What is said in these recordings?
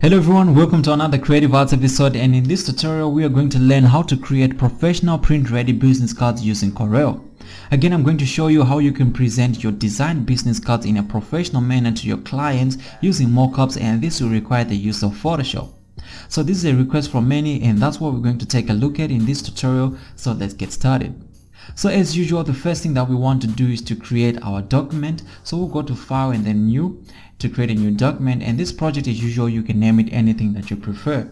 Hello everyone, welcome to another Creative Arts episode, and in this tutorial we are going to learn how to create professional print-ready business cards using Corel. Again, I'm going to show you how you can present your designed business cards in a professional manner to your clients using mockups, and this will require the use of Photoshop. So this is a request from many, and that's what we're going to take a look at in this tutorial, so let's get started. So as usual, the first thing that we want to do is to create our document. So we'll go to File and then New to create a new document, and this project, as usual, you can name it anything that you prefer.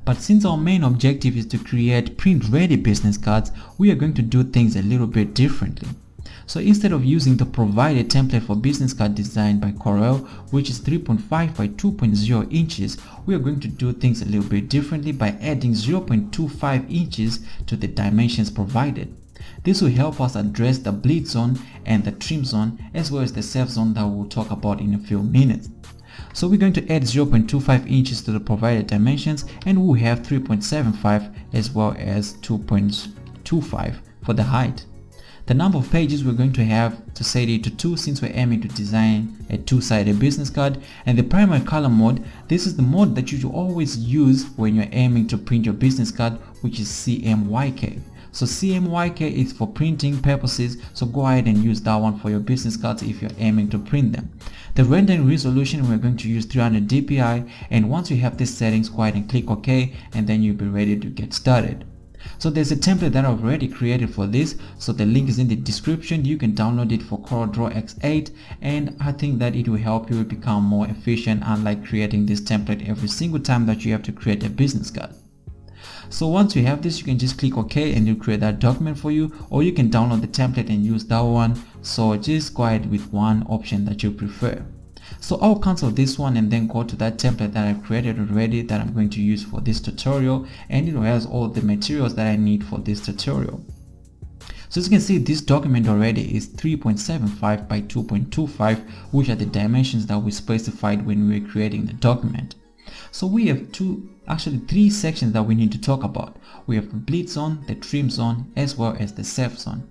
But since our main objective is to create print-ready business cards, we are going to do things a little bit differently. So instead of using the provided template for business card design by Corel, which is 3.5 by 2.0 inches, we are going to do things a little bit differently by adding 0.25 inches to the dimensions provided. This will help us address the bleed zone and the trim zone, as well as the safe zone that we'll talk about in a few minutes. So we're going to add 0.25 inches to the provided dimensions, and we'll have 3.75 as well as 2.25 for the height. The number of pages we're going to have to set it to 2, since we're aiming to design a two-sided business card. And the primary color mode, this is the mode that you should always use when you're aiming to print your business card, which is CMYK. So CMYK is for printing purposes, so go ahead and use that one for your business cards if you're aiming to print them. The rendering resolution, we're going to use 300 dpi, and once you have these settings, go ahead and click OK, and then you'll be ready to get started. So there's a template that I've already created for this, so the link is in the description. You can download it for CorelDraw X8, and I think that it will help you become more efficient, unlike creating this template every single time that you have to create a business card. So once you have this, you can just click OK and it'll create that document for you, or you can download the template and use that one. So just go ahead with one option that you prefer. So I'll cancel this one and then go to that template that I've created already that I'm going to use for this tutorial, and it has all the materials that I need for this tutorial. So as you can see, this document already is 3.75 by 2.25, which are the dimensions that we specified when we were creating the document. So we have three sections that we need to talk about. We have the bleed zone, the trim zone, as well as the safe zone.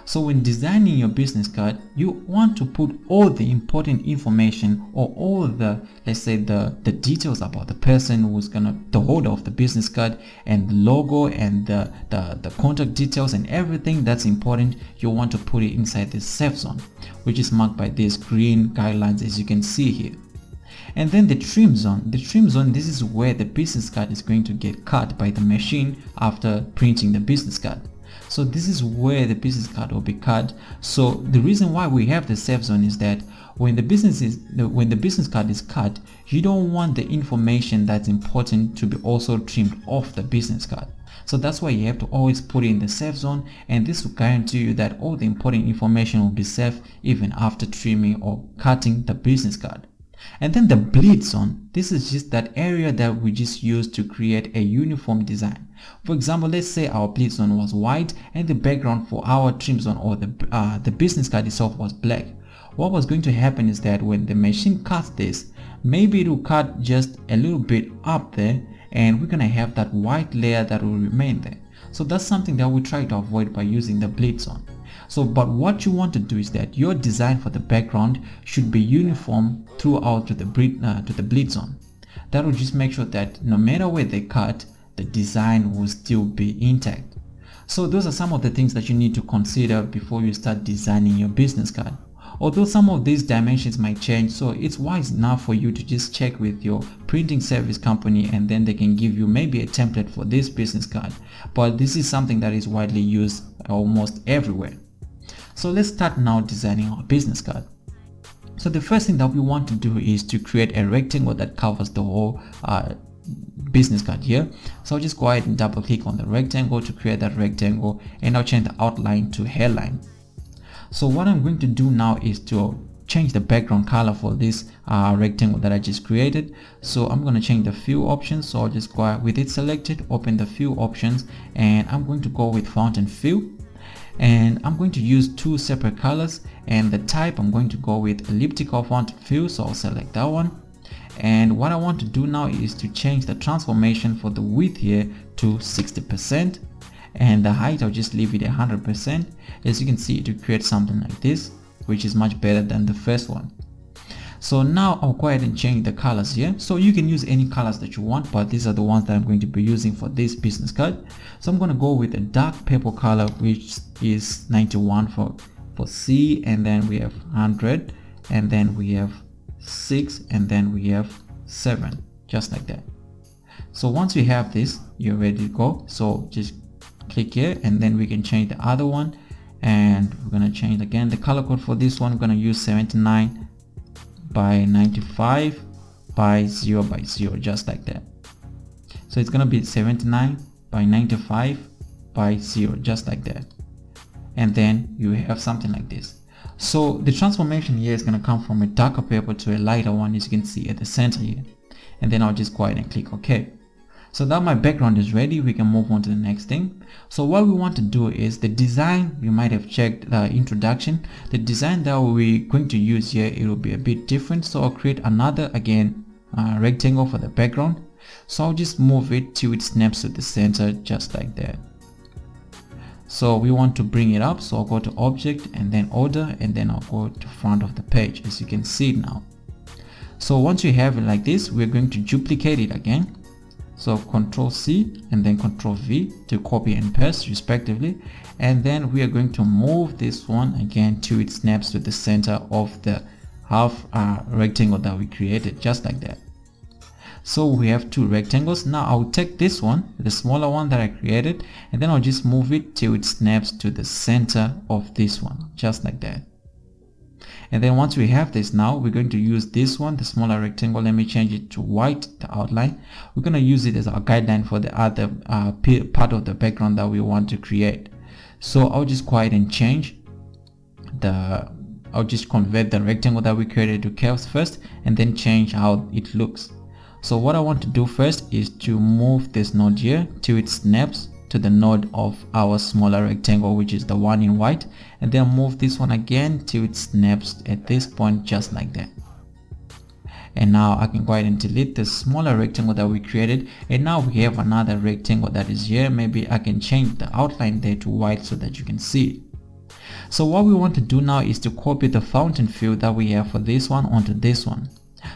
So when designing your business card, you want to put all the important information, or all the, let's say, the details about the person who's the holder of the business card, and the logo and the contact details and everything that's important. You want to put it inside the safe zone, which is marked by these green guidelines, as you can see here. And then the trim zone. The trim zone, this is where the business card is going to get cut by the machine after printing the business card. So this is where the business card will be cut. So the reason why we have the safe zone is that when the business card is cut, you don't want the information that's important to be also trimmed off the business card. So that's why you have to always put it in the safe zone, and this will guarantee you that all the important information will be safe even after trimming or cutting the business card. And then the bleed zone, this is just that area that we just use to create a uniform design. For example, let's say our bleed zone was white and the background for our trim zone, or the business card itself, was black. What was going to happen is that when the machine cuts this, maybe it will cut just a little bit up there, and we're gonna have that white layer that will remain there. So that's something that we try to avoid by using the bleed zone. So, but what you want to do is that your design for the background should be uniform throughout to the bleed zone. That will just make sure that no matter where they cut, the design will still be intact. So those are some of the things that you need to consider before you start designing your business card. Although some of these dimensions might change, so it's wise enough for you to just check with your printing service company, and then they can give you maybe a template for this business card. But this is something that is widely used almost everywhere. So let's start now designing our business card. So the first thing that we want to do is to create a rectangle that covers the whole business card here. So I'll just go ahead and double click on the rectangle to create that rectangle, and I'll change the outline to hairline. So what I'm going to do now is to change the background color for this rectangle that I just created. So I'm going to change the fill options. So I'll just go with it selected, open the fill options, and I'm going to go with fountain fill. And I'm going to use two separate colors, and the type I'm going to go with elliptical font fill, so I'll select that one. And what I want to do now is to change the transformation for the width here to 60%, and the height I'll just leave it 100%. As you can see, to create something like this, which is much better than the first one. So now I'll go ahead and change the colors here. So you can use any colors that you want, but these are the ones that I'm going to be using for this business card. So I'm going to go with a dark purple color, which is 91 for C, and then we have 100, and then we have 6, and then we have 7, just like that. So once we have this, you're ready to go. So just click here, and then we can change the other one, and we're going to change again the color code for this one. We're going to use 79 by 95 by 0 by 0, just like that. So it's going to be 79 by 95 by 0, just like that. And then you have something like this. So the transformation here is going to come from a darker purple to a lighter one, as you can see at the center here. And then I'll just go ahead and click OK. So now my background is ready, we can move on to the next thing. So what we want to do is the design. You might have checked the introduction. The design that we're going to use here, it will be a bit different. So I'll create another, again, rectangle for the background. So I'll just move it till it snaps to the center, just like that. So we want to bring it up, so I'll go to object and then order, and then I'll go to front of the page, as you can see now. So once you have it like this, we're going to duplicate it again. So Ctrl C and then Ctrl V to copy and paste respectively, and then we are going to move this one again till it snaps to the center of the half rectangle that we created, just like that. So we have two rectangles. Now I'll take this one, the smaller one that I created, and then I'll just move it till it snaps to the center of this one, just like that. And then once we have this, now we're going to use this one, the smaller rectangle. Let me change it to white, the outline. We're going to use it as our guideline for the other part of the background that we want to create. So I'll just go ahead and change I'll just convert the rectangle that we created to curves first, and then change how it looks. So what I want to do first is to move this node here till it snaps to the node of our smaller rectangle, which is the one in white, and then move this one again till it snaps at this point, just like that. And now I can go ahead and delete the smaller rectangle that we created, and now we have another rectangle that is here. Maybe I can change the outline there to white so that you can see it. So what we want to do now is to copy the fountain fill that we have for this one onto this one.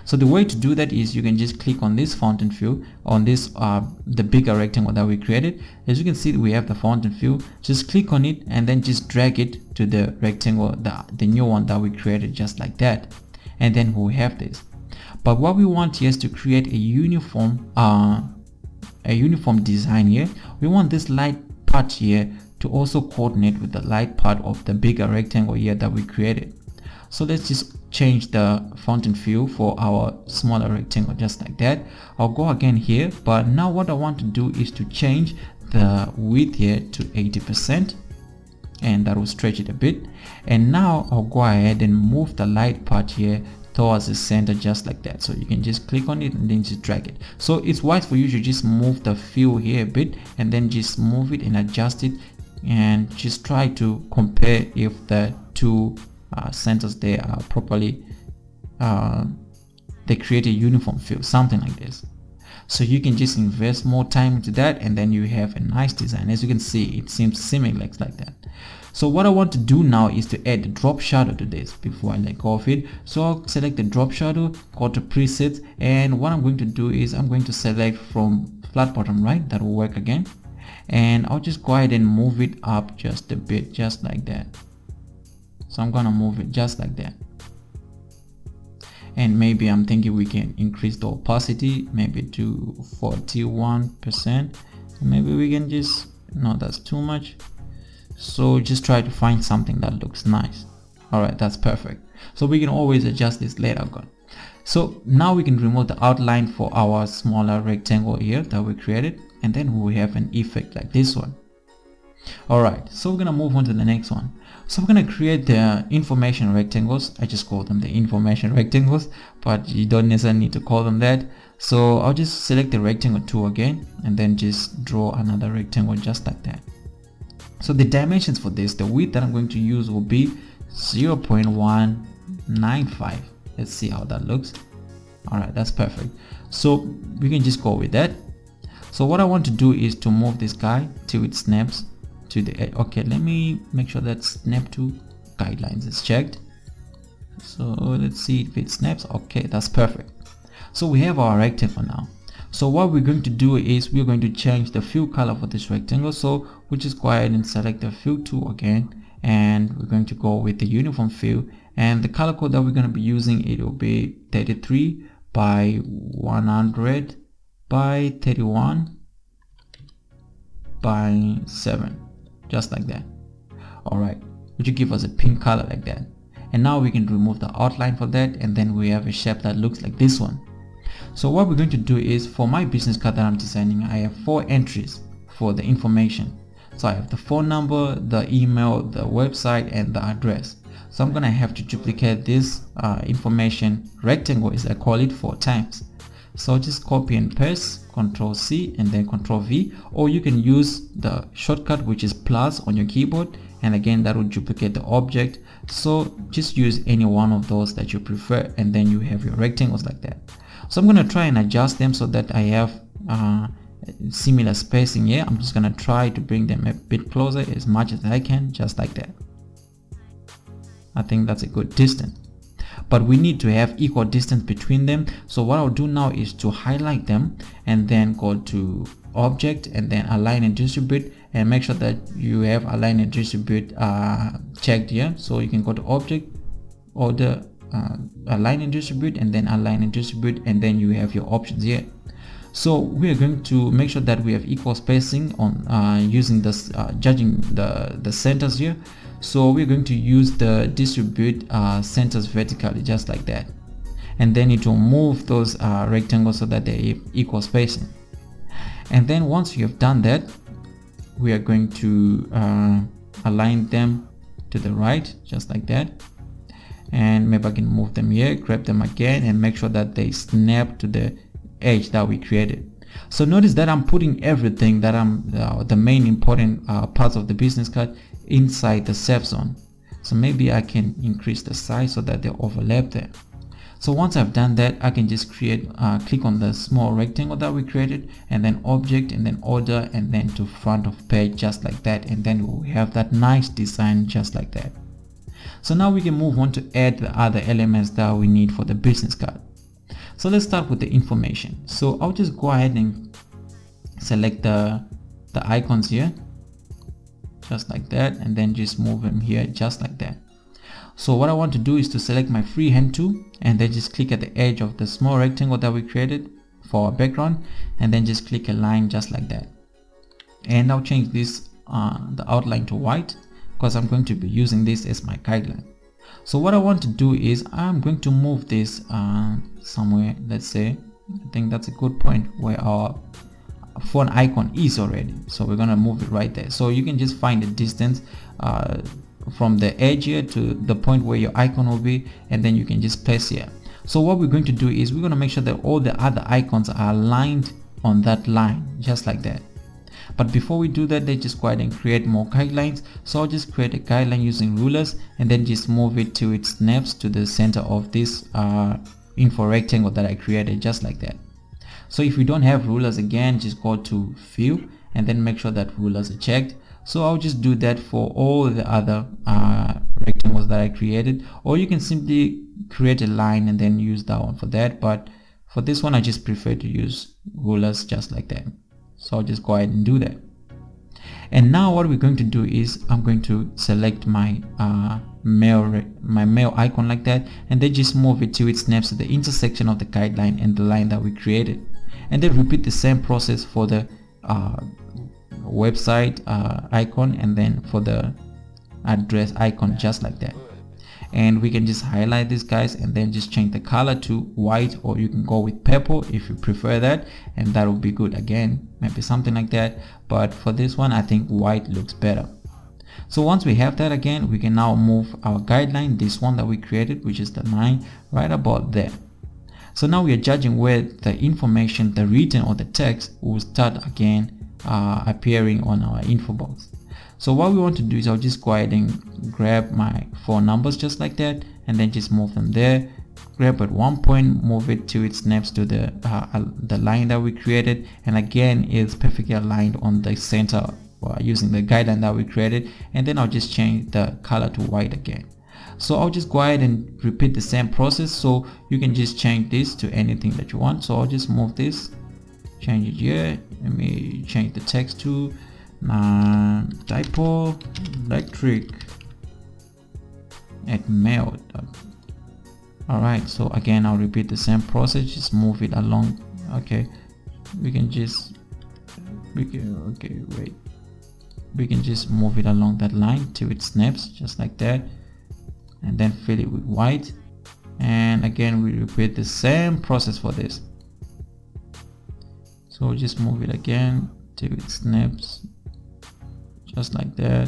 So the way to do that is you can just click on this fountain fill on this the bigger rectangle that we created. As you can see, we have the fountain fill. Just click on it and then just drag it to the rectangle, the new one that we created, just like that. And then we have this. But what we want here is to create a uniform design here. We want this light part here to also coordinate with the light part of the bigger rectangle here that we created. So let's just change the fountain fill for our smaller rectangle, just like that. I'll go again here, but now what I want to do is to change the width here to 80%, and that will stretch it a bit. And now I'll go ahead and move the light part here towards the center, just like that. So you can just click on it and then just drag it. So it's wise for you to just move the fill here a bit and then just move it and adjust it, and just try to compare if the two centers there are properly they create a uniform fill, something like this. So you can just invest more time into that, and then you have a nice design. As you can see, it seems similar like that. So what I want to do now is to add a drop shadow to this before I let go of it. So I'll select the drop shadow, go to presets, and what I'm going to do is I'm going to select from flat bottom right. That will work again, and I'll just go ahead and move it up just a bit, just like that. So I'm gonna move it just like that, and maybe I'm thinking we can increase the opacity maybe to 41%. Maybe we can just, no, that's too much. So just try to find something that looks nice. All right, that's perfect. So we can always adjust this later on. So now we can remove the outline for our smaller rectangle here that we created, and then we have an effect like this one. All right, so we're gonna move on to the next one. So we're going to create the information rectangles. I just call them the information rectangles, but you don't necessarily need to call them that. So I'll just select the rectangle tool again, and then just draw another rectangle just like that. So the dimensions for this, the width that I'm going to use will be 0.195. Let's see how that looks. All right, that's perfect. So we can just go with that. So what I want to do is to move this guy till it snaps to the edge. Okay, let me make sure that snap to guidelines is checked. So let's see if it snaps. Okay, that's perfect. So we have our rectangle now. So what we're going to do is we're going to change the fill color for this rectangle. So we'll just go ahead and select the fill tool again, and we're going to go with the uniform fill, and the color code that we're going to be using, it will be 33 by 100 by 31 by 7, just like that. Alright, which will give us a pink color like that. And now we can remove the outline for that, and then we have a shape that looks like this one. So what we're going to do is, for my business card that I'm designing, I have 4 entries for the information. So I have the phone number, the email, the website, and the address. So I'm gonna have to duplicate this information rectangle, as I call it, 4 times. So just copy and paste, Ctrl C and then Ctrl V, or you can use the shortcut which is plus on your keyboard, and again that will duplicate the object. So just use any one of those that you prefer, and then you have your rectangles like that. So I'm going to try and adjust them so that I have similar spacing here. I'm just going to try to bring them a bit closer as much as I can, just like that. I think that's a good distance, but we need to have equal distance between them. So what I'll do now is to highlight them and then go to object and then align and distribute, and make sure that you have align and distribute checked here. So you can go to object, order, align and distribute, and then align and distribute, and then you have your options here. So we are going to make sure that we have equal spacing on using this judging the centers here. So we're going to use the distribute centers vertically, just like that, and then it will move those rectangles so that they have equal spacing. And then once you have done that, we are going to align them to the right, just like that. And maybe I can move them here, grab them again, and make sure that they snap to the edge that we created. So notice that I'm putting everything that the main important parts of the business card inside the safe zone. So maybe I can increase the size so that they overlap there. So once I've done that, I can just create click on the small rectangle that we created, and then object, and then order, and then to front of page, just like that, and then we have that nice design just like that. So now we can move on to add the other elements that we need for the business card. So let's start with the information. So I'll just go ahead and select the icons here, just like that, and then just move them here, just like that. So what I want to do is to select my freehand tool, and then just click at the edge of the small rectangle that we created for our background, and then just click a line just like that. And I'll change this the outline to white, because I'm going to be using this as my guideline. So what I want to do is I'm going to move this somewhere. Let's say, I think that's a good point where our phone icon is already, so we're gonna move it right there. So you can just find the distance from the edge here to the point where your icon will be, and then you can just place here. So what we're going to do is we're going to make sure that all the other icons are aligned on that line, just like that. But before we do that, let's just go ahead and create more guidelines. So I'll just create a guideline using rulers, and then just move it to its snaps to the center of this info rectangle that I created, just like that. So if we don't have rulers, again just go to fill and then make sure that rulers are checked. So I'll just do that for all the other rectangles that I created, or you can simply create a line and then use that one for that, but for this one I just prefer to use rulers, just like that. So I'll just go ahead and do that. And now what we're going to do is I'm going to select my mail icon like that, and then just move it to its snaps to the intersection of the guideline and the line that we created, and then repeat the same process for the website icon, and then for the address icon, just like that. And we can just highlight these guys and then just change the color to white, or you can go with purple if you prefer that, and that will be good. Again, maybe something like that, but for this one I think white looks better. So once we have that, again we can now move our guideline, this one that we created, which is the line, right about there. So now we are judging where the information, the written or the text, will start again appearing on our info box. So what we want to do is I'll just go ahead and grab my 4 numbers just like that, and then just move them there, grab at one point, move it to its snaps to the line that we created, and again it's perfectly aligned on the center using the guideline that we created, and then I'll just change the color to white again. So I'll just go ahead and repeat the same process, so you can just change this to anything that you want. So I'll just move this, change it here. Let me change the text to Dipolelectric at mail. Alright, so again I'll repeat the same process, just move it along. Okay, we can just we can just move it along that line till it snaps, just like that, and then fill it with white. And again we repeat the same process for this. So just move it again till it snaps, just like that.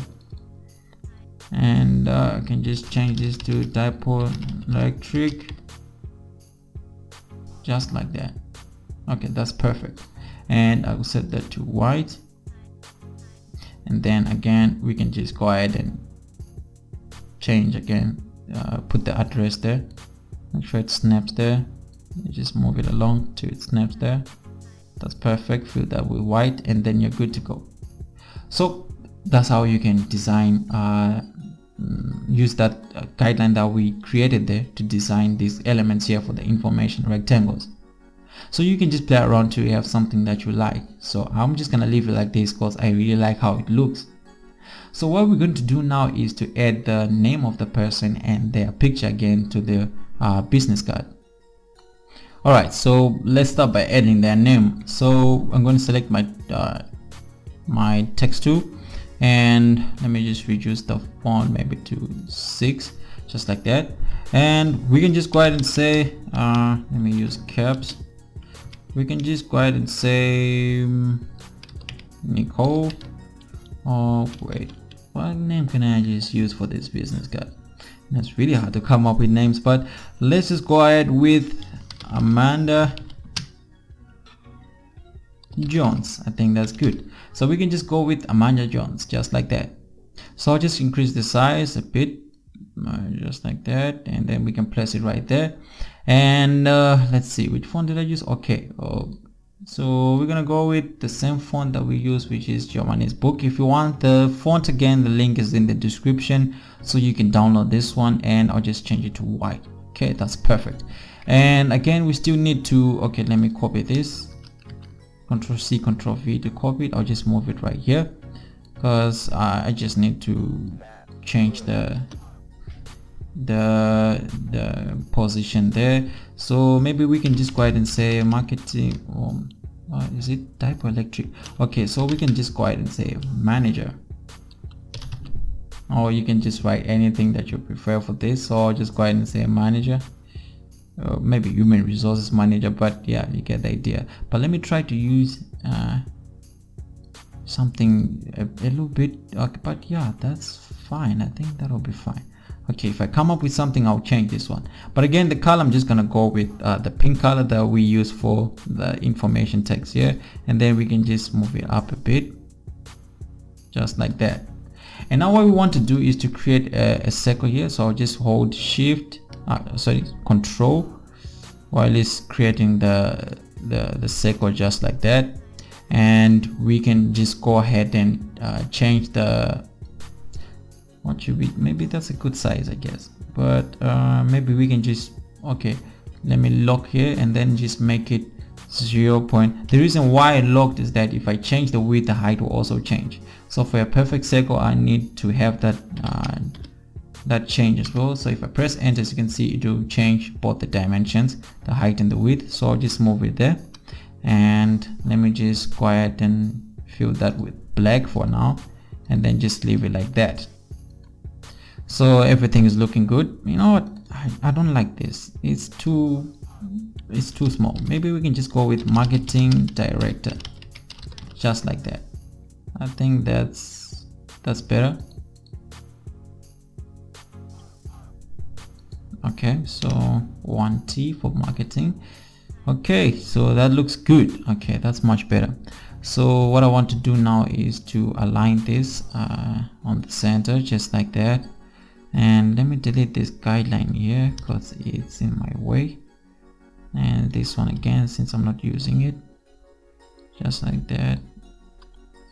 And I can just change this to Dipolelectric, just like that. Okay, that's perfect. And I will set that to white. And then again we can just go ahead and change again, put the address there, make sure it snaps there. You just move it along till it snaps there. That's perfect. Fill that with white, and then you're good to go. So that's how you can design, use that guideline that we created there to design these elements here for the information rectangles. So you can just play around till you have something that you like. So I'm just gonna leave it like this because I really like how it looks. So what we're going to do now is to add the name of the person and their picture again to the business card. Alright, so let's start by adding their name. So I'm going to select my my text tool, and let me just reduce the font maybe to 6, just like that. And we can just go ahead and say let me use caps. We can just go ahead and say Nicole. Oh wait, what name can I just use for this business card? It's really hard to come up with names, but let's just go ahead with Amanda Jones. I think that's good. So we can just go with Amanda Jones, just like that. So I'll just increase the size a bit, just like that, and then we can place it right there. And let's see, which font did I use? Okay, so we're gonna go with the same font that we use, which is Giovanni's book. If you want the font again, the link is in the description, so you can download this one, and I'll just change it to white. Okay, that's perfect. And again we still need to, okay, let me copy this, Ctrl C Ctrl V to copy it. I'll just move it right here because I just need to change the position there. So maybe we can just go ahead and say marketing, is it Dipolelectric? Okay, so we can just go ahead and say manager, or you can just write anything that you prefer for this. So I'll just go ahead and say manager, maybe human resources manager, but yeah, you get the idea. But let me try to use something a little bit, okay, but yeah, that's fine. I think that'll be fine. Okay, if I come up with something, I'll change this one. But again, the color, I'm just gonna go with the pink color that we use for the information text here, and then we can just move it up a bit, just like that. And now what we want to do is to create a circle here. So I'll just hold Control while it's creating the circle, just like that. And we can just go ahead and change the, what should be, maybe that's a good size, I guess, but maybe we can just, okay, let me lock here and then just make it 0. The reason why I locked is that if I change the width, the height will also change. So for a perfect circle, I need to have that that change as well. So if I press enter, as you can see, it will change both the dimensions, the height and the width. So I'll just move it there, and let me just go ahead and fill that with black for now, and then just leave it like that. So everything is looking good. You know what, I don't like this, it's too small. Maybe we can just go with marketing director, just like that. I think that's better. Okay, so 1T for marketing. Okay, so that looks good. Okay, that's much better. So what I want to do now is to align this on the center, just like that. And let me delete this guideline here because it's in my way, and this one again, since I'm not using it, just like that.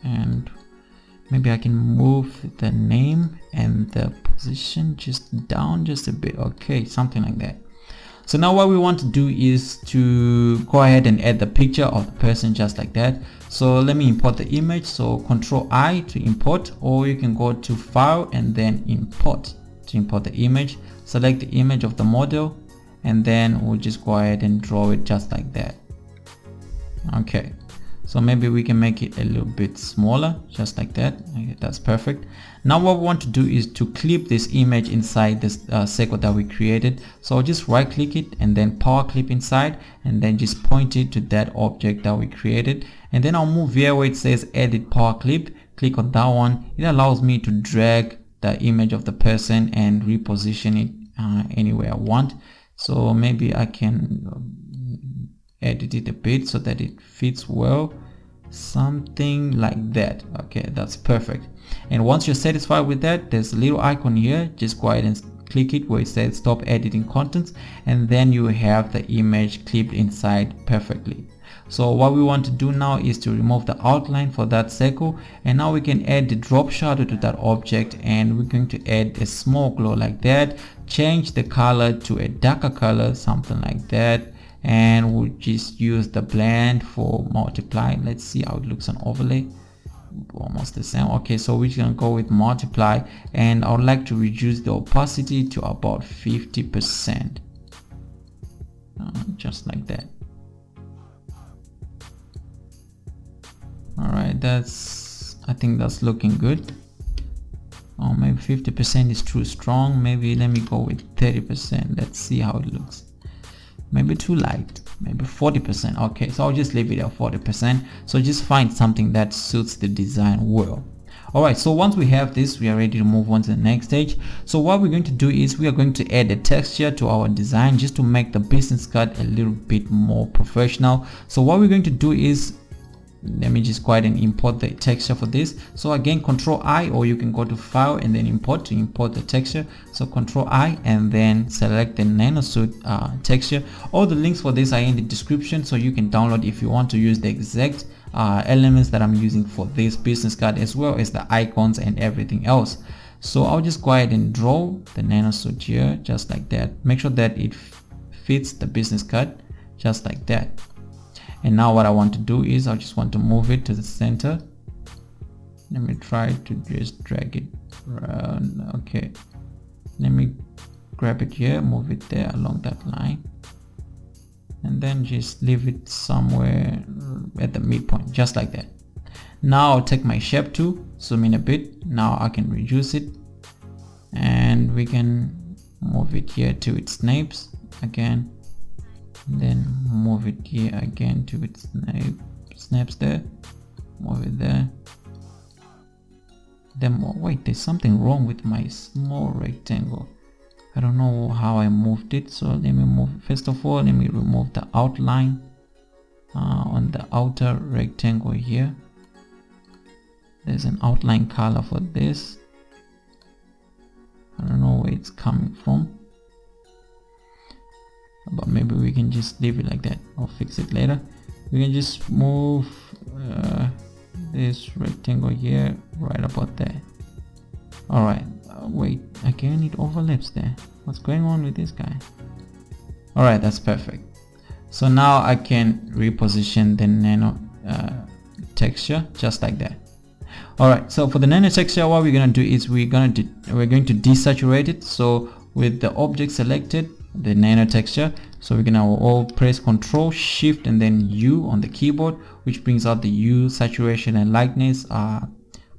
And Maybe I can move the name and the position just down just a bit. Okay, something like that. So now what we want to do is to go ahead and add the picture of the person just like that. So let me import the image. So Control I to import, or you can go to File and then Import to import the image. Select the image of the model, and then we'll just go ahead and draw it just like that. Okay, so maybe we can make it a little bit smaller just like that. Okay, that's perfect. Now what we want to do is to clip this image inside this circle that we created. So I'll just right click it and then power clip inside, and then just point it to that object that we created, and then I'll move here where it says edit power clip. Click on that one. It allows me to drag the image of the person and reposition it anywhere I want. So maybe I can edit it a bit so that it fits well, something like that. Okay, that's perfect. And once you're satisfied with that, there's a little icon here. Just go ahead and click it where it says stop editing contents, and then you have the image clipped inside perfectly. So what we want to do now is to remove the outline for that circle, and now we can add the drop shadow to that object, and we're going to add a small glow like that. Change the color to a darker color, something like that, and we'll just use the blend for multiply. Let's see how it looks on overlay. Almost the same. Okay, so we're gonna go with multiply, and I would like to reduce the opacity to about 50%, just like that. All right, I think that's looking good. Oh, maybe 50% is too strong. Maybe let me go with 30%. Let's see how it looks. Maybe too light, maybe 40%. Okay, so I'll just leave it at 40%. So just find something that suits the design well. All right, so once we have this, we are ready to move on to the next stage. So what we're going to do is we are going to add a texture to our design just to make the business card a little bit more professional. So what we're going to do is, let me just go ahead and import the texture for this. So again, Control I, or you can go to File and then Import to import the texture. So Control I and then select the NanoSuit texture. All the links for this are in the description, so you can download if you want to use the exact elements that I'm using for this business card, as well as the icons and everything else. So I'll just go ahead and draw the NanoSuit here just like that. Make sure that it fits the business card just like that. And now what I want to do is I just want to move it to the center. Let me try to just drag it around. Okay, let me grab it here, move it there along that line, and then just leave it somewhere at the midpoint just like that. Now I'll take my shape tool, zoom in a bit. Now I can reduce it, and we can move it here to its snapes again. Then move it here again to its snaps there, move it there. Then wait, there's something wrong with my small rectangle. I don't know how I moved it, so let me move. First of all, let me remove the outline on the outer rectangle here. There's an outline color for this. I don't know where it's coming from, but maybe we can just leave it like that. I'll fix it later. We can just move this rectangle here right about there. All right, wait, again it overlaps there. What's going on with this guy? All right, that's perfect. So now I can reposition the nano texture just like that. All right, so for the nano texture, what we're going to do is we're going to desaturate it. So with the object selected, the nano texture, so we're gonna all press Control Shift and then U on the keyboard, which brings out the U, saturation and lightness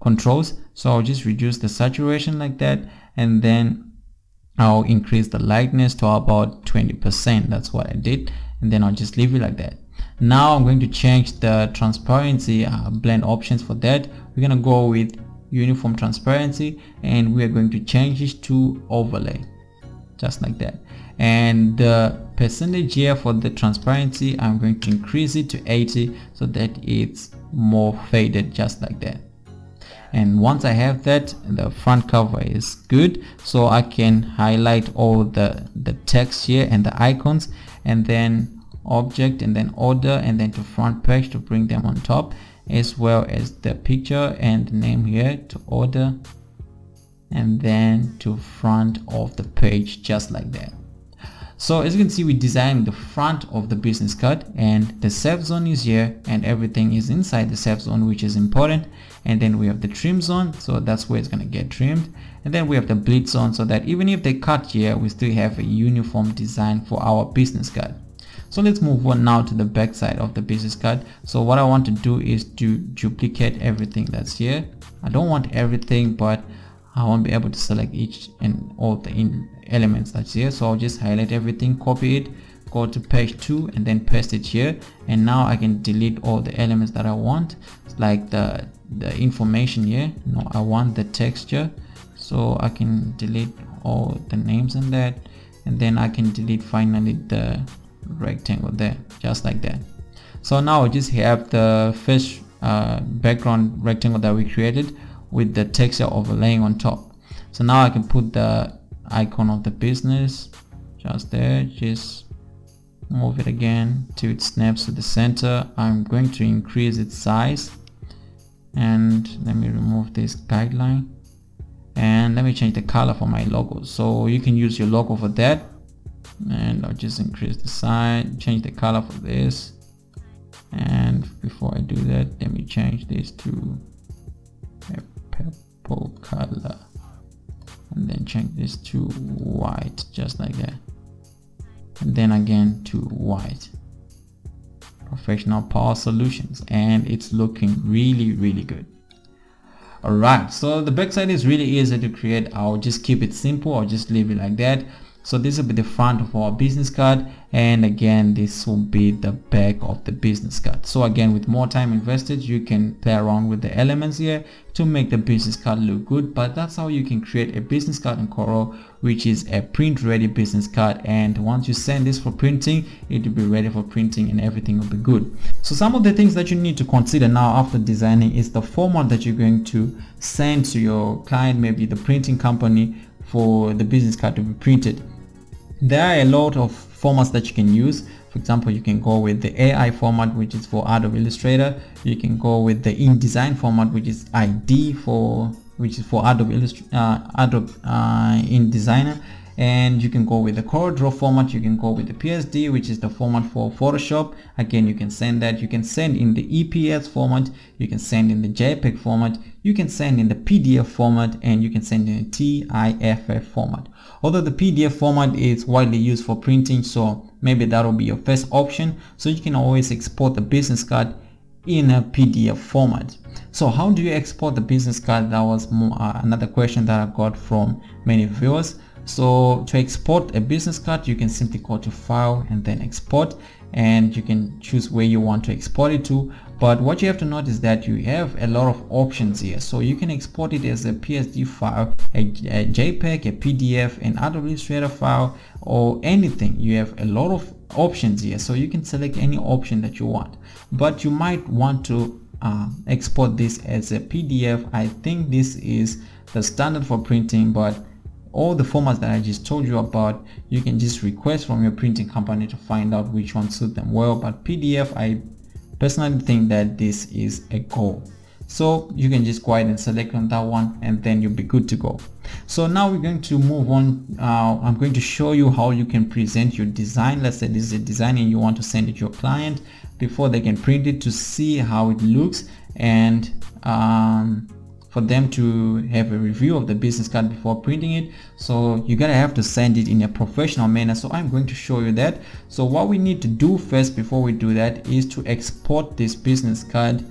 controls. So I'll just reduce the saturation like that, and then I'll increase the lightness to about 20%. That's what I did, and then I'll just leave it like that. Now I'm going to change the transparency blend options. For that, we're gonna go with uniform transparency, and we are going to change it to overlay just like that. And the percentage here for the transparency, I'm going to increase it to 80 so that it's more faded just like that. And once I have that, the front cover is good, so I can highlight all the text here and the icons, and then object and then order and then to front page to bring them on top. as well as the picture and the name here to order, and then to front of the page, just like that. So as you can see, we designed the front of the business card, and the safe zone is here and everything is inside the safe zone, which is important. And then we have the trim zone, so that's where it's going to get trimmed. And then we have the bleed zone, so that even if they cut here, we still have a uniform design for our business card. So let's move on now to the back side of the business card. So what I want to do is to duplicate everything that's here. I don't want everything, but I won't be able to select each and all the elements that's here. So I'll just highlight everything, copy it, go to page 2 and then paste it here. And now I can delete all the elements that I want, like the information here. No, I want the texture, so I can delete all the names in that, and then I can delete finally the rectangle there, just like that. So now I just have the first background rectangle that we created with the texture overlaying on top. So now I can put the icon of the business just there, just move it again till it snaps to the center. I'm going to increase its size, and let me remove this guideline, and let me change the color for my logo. So you can use your logo for that, and I'll just increase the size, change the color for this. And before I do that, let me change this to a purple color, and then change this to white, just like that, and then again to white. Professional Power Solutions, and it's looking really good. Alright, so the backside is really easy to create. I'll just keep it simple, I'll just leave it like that. So this will be the front of our business card, and again this will be the back of the business card. So again, with more time invested, you can play around with the elements here to make the business card look good. But that's how you can create a business card in Corel, which is a print ready business card. And once you send this for printing, it will be ready for printing and everything will be good. So some of the things that you need to consider now after designing is the format that you're going to send to your client, maybe the printing company, for the business card to be printed. There are a lot of formats that you can use. For example, you can go with the AI format, which is for Adobe Illustrator. You can go with the InDesign format, which is ID which is for Adobe InDesigner. And you can go with the CorelDraw format. You can go with the PSD, which is the format for Photoshop. Again, you can send that. You can send in the EPS format. You can send in the JPEG format. You can send in the PDF format, and you can send in the TIFF format. Although the PDF format is widely used for printing, so maybe that will be your first option. So you can always export the business card in a PDF format. So how do you export the business card? That was another question that I got from many viewers. So to export a business card, you can simply go to File and then Export, and you can choose where you want to export it to. But what you have to note is that you have a lot of options here. So you can export it as a PSD file, a JPEG, a PDF, an Adobe Illustrator file, or anything. You have a lot of options here, so you can select any option that you want. But you might want to export this as a PDF. I think this is the standard for printing, but all the formats that I just told you about, you can just request from your printing company to find out which one suits them well. But PDF, I personally think that this is a go. So you can just go ahead and select on that one, and then you'll be good to go. So now we're going to move on. I'm going to show you how you can present your design. Let's say this is a design and you want to send it to your client before they can print it, to see how it looks, and for them to have a review of the business card before printing it. So you gotta have to send it in a professional manner. So I'm going to show you that. So what we need to do first before we do that is to export this business card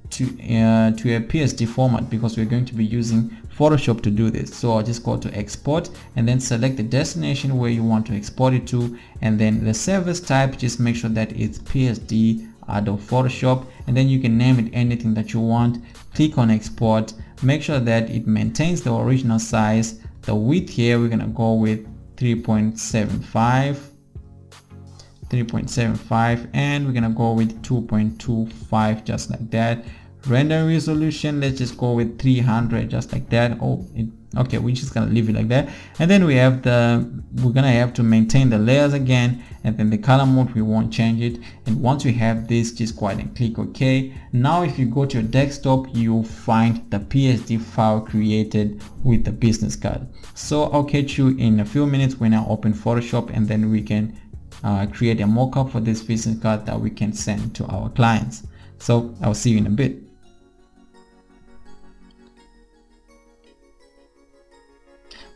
to a PSD format, because we're going to be using Photoshop to do this. So I'll just go to Export and then select the destination where you want to export it to, and then the service type, just make sure that it's PSD Adobe Photoshop, and then you can name it anything that you want. Click on Export, make sure that it maintains the original size. The width here, we're gonna go with 3.75, and we're gonna go with 2.25, just like that. Render resolution, let's just go with 300, just like that. Oh, Okay, we're just gonna leave it like that. And then we have we're gonna have to maintain the layers again, and then the color mode, we won't change it. And once we have this, just go ahead and click OK. Now if you go to your desktop, you'll find the PSD file created with the business card. So I'll catch you in a few minutes when I open Photoshop, and then we can create a mockup for this business card that we can send to our clients. So I'll see you in a bit.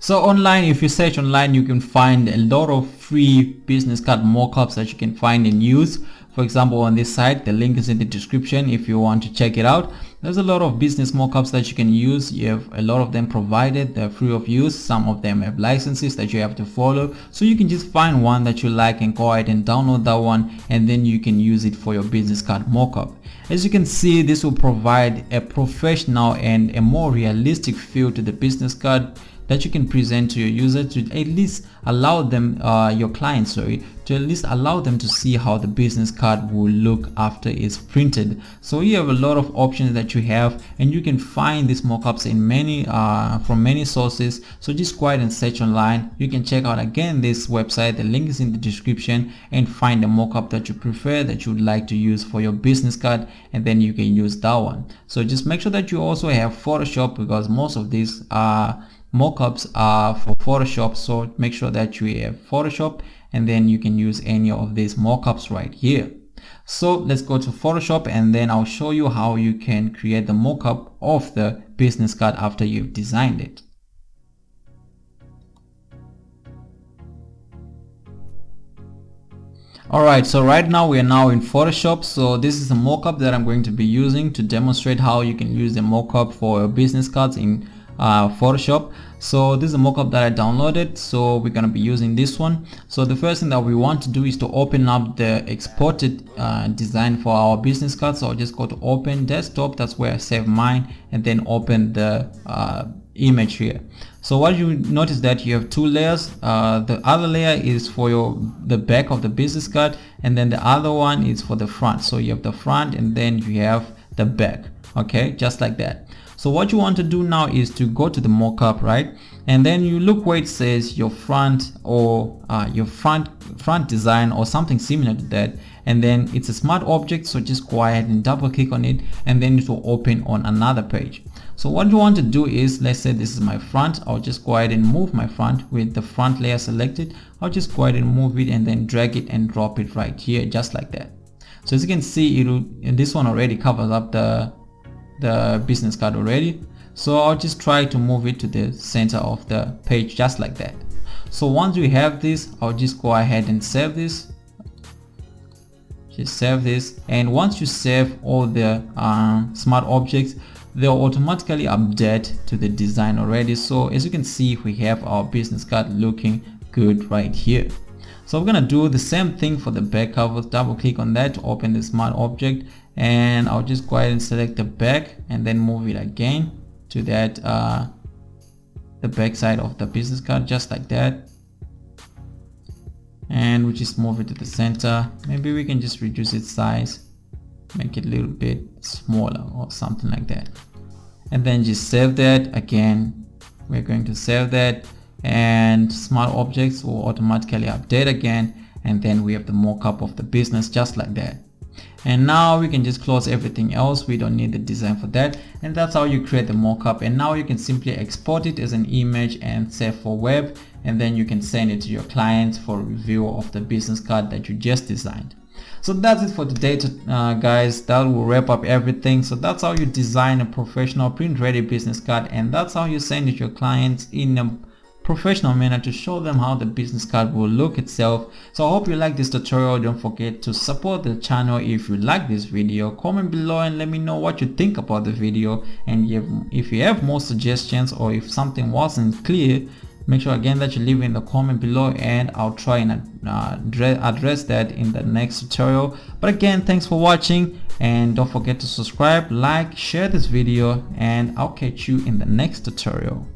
So online, if you search online, you can find a lot of free business card mockups that you can find and use. For example, on this site, the link is in the description if you want to check it out. There's a lot of business mockups that you can use. You have a lot of them provided. They're free of use. Some of them have licenses that you have to follow. So you can just find one that you like and go ahead and download that one, and then you can use it for your business card mockup. As you can see, this will provide a professional and a more realistic feel to the business card that you can present to your user, to at least allow them, your clients, to at least allow them to see how the business card will look after it's printed. So you have a lot of options that you have, and you can find these mockups in many from many sources. So just go ahead and search online. You can check out again this website, the link is in the description, and find a mockup that you prefer, that you would like to use for your business card, and then you can use that one. So just make sure that you also have Photoshop, because most of these mockups are for Photoshop. So make sure that you have Photoshop, and then you can use any of these mockups right here. So let's go to Photoshop, and then I'll show you how you can create the mockup of the business card after you've designed it. Alright, so right now we are now in Photoshop. So this is a mockup that I'm going to be using to demonstrate how you can use the mockup for your business cards in Photoshop. So this is a mockup that I downloaded, so we're going to be using this one. So the first thing that we want to do is to open up the exported design for our business card. So I'll just go to open desktop, that's where I save mine, and then open the image here. So what you notice that you have two layers. The other layer is for the back of the business card, and then the other one is for the front. So you have the front, and then you have the back. Okay, just like that. So what you want to do now is to go to the mockup, right? And then you look where it says your front, or your front design, or something similar to that. And then it's a smart object, so just go ahead and double click on it, and then it will open on another page. So what you want to do is, let's say this is my front. I'll just go ahead and move my front with the front layer selected. I'll just go ahead and move it, and then drag it and drop it right here, just like that. So as you can see, this one already covers up the business card already. So I'll just try to move it to the center of the page, just like that. So once we have this, I'll just go ahead and save this. Just save this, and once you save all the smart objects, they'll automatically update to the design already. So as you can see, we have our business card looking good right here. So we're gonna do the same thing for the back cover. Double click on that to open the smart object, and I'll just go ahead and select the back, and then move it again to that the back side of the business card, just like that. And we just move it to the center. Maybe we can just reduce its size, make it a little bit smaller or something like that, and then just save that. Again, we're going to save that, and smart objects will automatically update again, and then we have the mockup of the business, just like that. And now we can just close everything else. We don't need the design for that, and that's how you create the mockup. And now you can simply export it as an image and save for web, and then you can send it to your clients for review of the business card that you just designed. So that's it for today, guys. That will wrap up everything. So that's how you design a professional print ready business card, and that's how you send it to your clients in a professional manner to show them how the business card will look itself. So I hope you like this tutorial. Don't forget to support the channel if you like this video. Comment below and let me know what you think about the video, and if you have more suggestions, or if something wasn't clear, make sure again that you leave in the comment below, and I'll try and address that in the next tutorial. But again, thanks for watching, and don't forget to subscribe, like, share this video, and I'll catch you in the next tutorial.